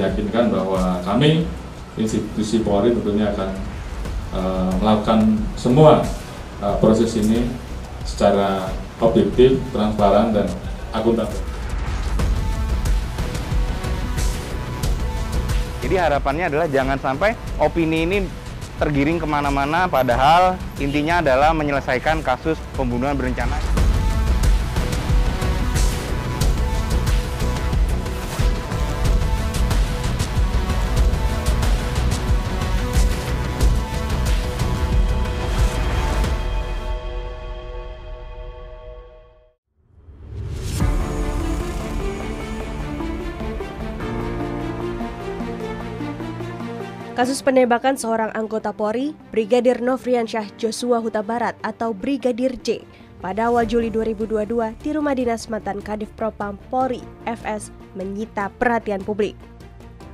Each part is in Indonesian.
yakinkan bahwa kami institusi Polri tentunya akan melakukan semua proses ini secara objektif, transparan, dan akuntabel. Jadi harapannya adalah jangan sampai opini ini tergiring kemana-mana, padahal intinya adalah menyelesaikan kasus pembunuhan berencana. Kasus penembakan seorang anggota Polri, Brigadir Nofriansyah Joshua Huta Barat atau Brigadir J, pada awal Juli 2022 di rumah dinas mantan Kadif Propam Polri, FS, menyita perhatian publik.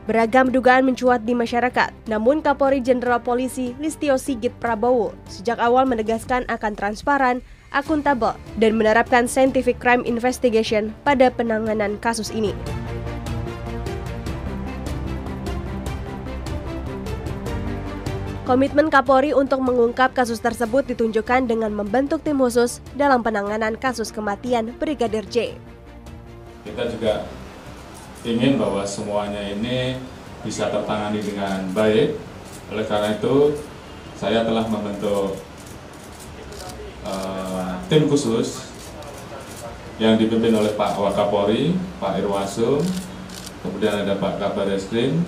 Beragam dugaan mencuat di masyarakat, namun Kapolri Jenderal Polisi Listio Sigit Prabowo sejak awal menegaskan akan transparan, akuntabel, dan menerapkan scientific crime investigation pada penanganan kasus ini. Komitmen Kapolri untuk mengungkap kasus tersebut ditunjukkan dengan membentuk tim khusus dalam penanganan kasus kematian Brigadir J. Kita juga ingin bahwa semuanya ini bisa tertangani dengan baik. Oleh karena itu, saya telah membentuk tim khusus yang dipimpin oleh Pak Wakapolri, Pak Irwasum, kemudian ada Pak Kabar Eskrim,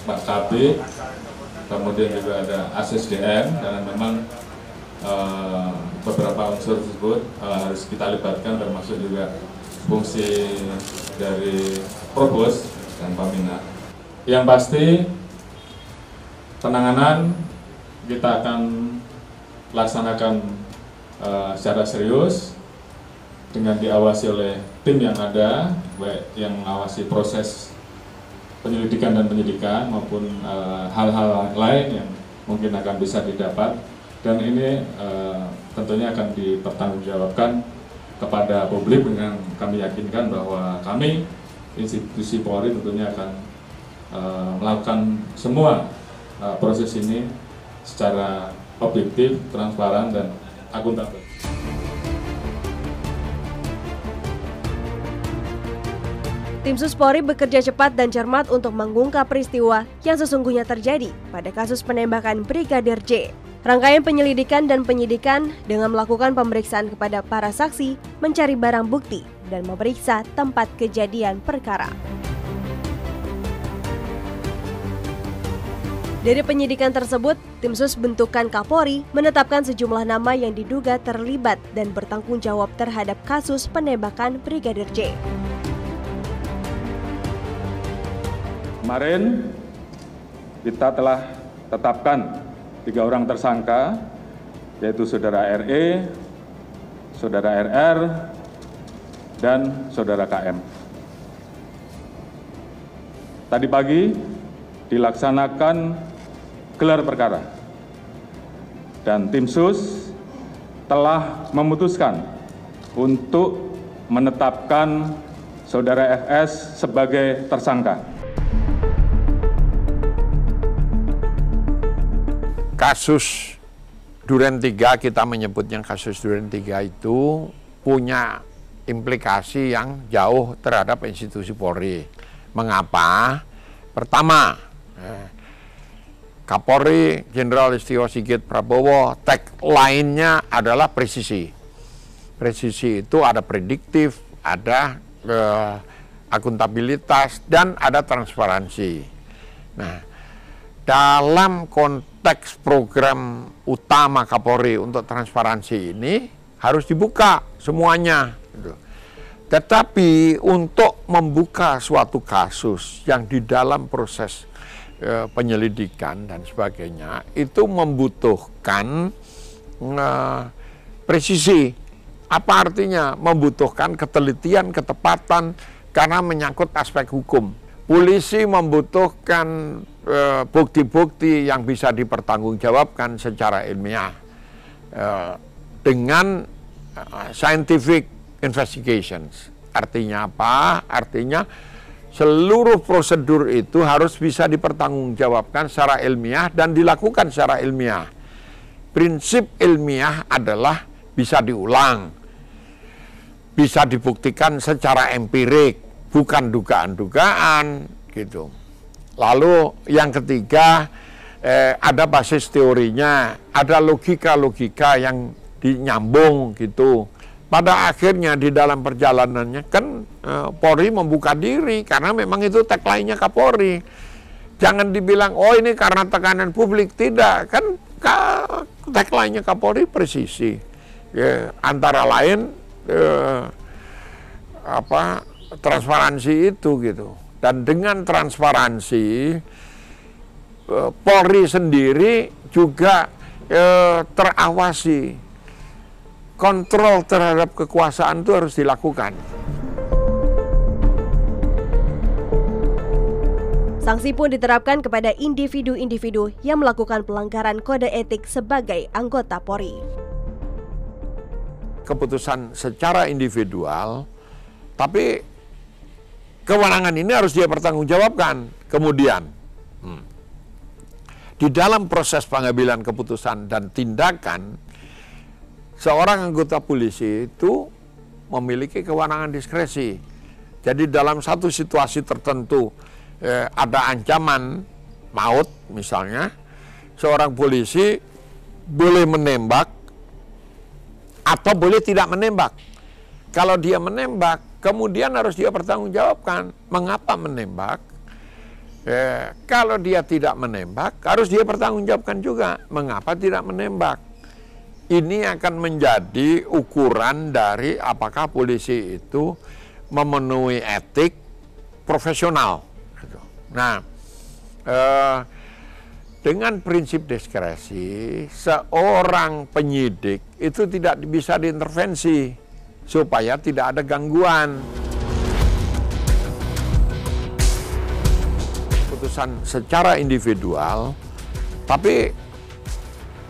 Pak KB, kemudian juga ada ASSDM, karena memang beberapa unsur tersebut harus kita libatkan, termasuk juga fungsi dari Provos dan Pamina. Yang pasti penanganan kita akan laksanakan secara serius dengan diawasi oleh tim yang ada, baik yang mengawasi proses penyelidikan dan penyidikan maupun hal-hal lain yang mungkin akan bisa didapat, dan ini tentunya akan dipertanggungjawabkan kepada publik dengan kami yakinkan bahwa kami institusi Polri tentunya akan melakukan semua proses ini secara objektif, transparan, dan akuntabel. Tim Sus Polri bekerja cepat dan cermat untuk mengungkap peristiwa yang sesungguhnya terjadi pada kasus penembakan Brigadir J. Rangkaian penyelidikan dan penyidikan dengan melakukan pemeriksaan kepada para saksi, mencari barang bukti, dan memeriksa tempat kejadian perkara. Dari penyidikan tersebut, Tim Sus bentukan Kapolri menetapkan sejumlah nama yang diduga terlibat dan bertanggung jawab terhadap kasus penembakan Brigadir J. Kemarin kita telah tetapkan 3 orang tersangka, yaitu Saudara RE, Saudara RR, dan Saudara KM. Tadi pagi dilaksanakan gelar perkara, dan Tim Sus telah memutuskan untuk menetapkan Saudara FS sebagai tersangka. Kasus Duren 3, kita menyebutnya kasus Duren 3 itu punya implikasi yang jauh terhadap institusi Polri. Mengapa? Pertama, Kapolri Jenderal Listio Sigit Prabowo tagline-nya adalah presisi. Presisi itu ada prediktif, ada akuntabilitas, dan ada transparansi. Nah, dalam konteks program utama Kapolri untuk transparansi ini harus dibuka semuanya. Tetapi untuk membuka suatu kasus yang di dalam proses penyelidikan dan sebagainya itu membutuhkan presisi. Apa artinya? Membutuhkan ketelitian, ketepatan, karena menyangkut aspek hukum. Polisi membutuhkan bukti-bukti yang bisa dipertanggungjawabkan secara ilmiah dengan scientific investigations. Artinya apa? Artinya seluruh prosedur itu harus bisa dipertanggungjawabkan secara ilmiah dan dilakukan secara ilmiah. Prinsip ilmiah adalah bisa diulang, bisa dibuktikan secara empirik, bukan dugaan-dugaan gitu. Lalu yang ketiga, ada basis teorinya, ada logika-logika yang dinyambung gitu. Pada akhirnya di dalam perjalanannya kan Polri membuka diri karena memang itu tagline-nya Kapolri. Jangan dibilang oh ini karena tekanan publik, tidak, kan tagline-nya Kapolri presisi. Ya, antara lain transparansi itu gitu. Dan dengan transparansi Polri sendiri juga terawasi. Kontrol terhadap kekuasaan itu harus dilakukan. Sanksi pun diterapkan kepada individu-individu yang melakukan pelanggaran kode etik sebagai anggota Polri. Keputusan secara individual, tapi kewenangan ini harus dia pertanggungjawabkan. Kemudian, di dalam proses pengambilan keputusan dan tindakan, seorang anggota polisi itu memiliki kewenangan diskresi. Jadi dalam satu situasi tertentu ada ancaman maut misalnya, seorang polisi boleh menembak atau boleh tidak menembak. Kalau dia menembak, kemudian harus dia pertanggungjawabkan mengapa menembak. Kalau dia tidak menembak, harus dia pertanggungjawabkan juga mengapa tidak menembak. Ini akan menjadi ukuran dari apakah polisi itu memenuhi etik profesional. Nah, dengan prinsip diskresi, seorang penyidik itu tidak bisa diintervensi supaya tidak ada gangguan. Keputusan secara individual, tapi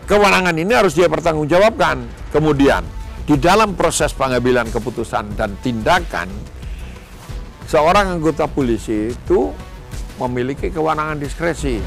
kewenangan ini harus dia pertanggungjawabkan. Kemudian, di dalam proses pengambilan keputusan dan tindakan, seorang anggota polisi itu memiliki kewenangan diskresi.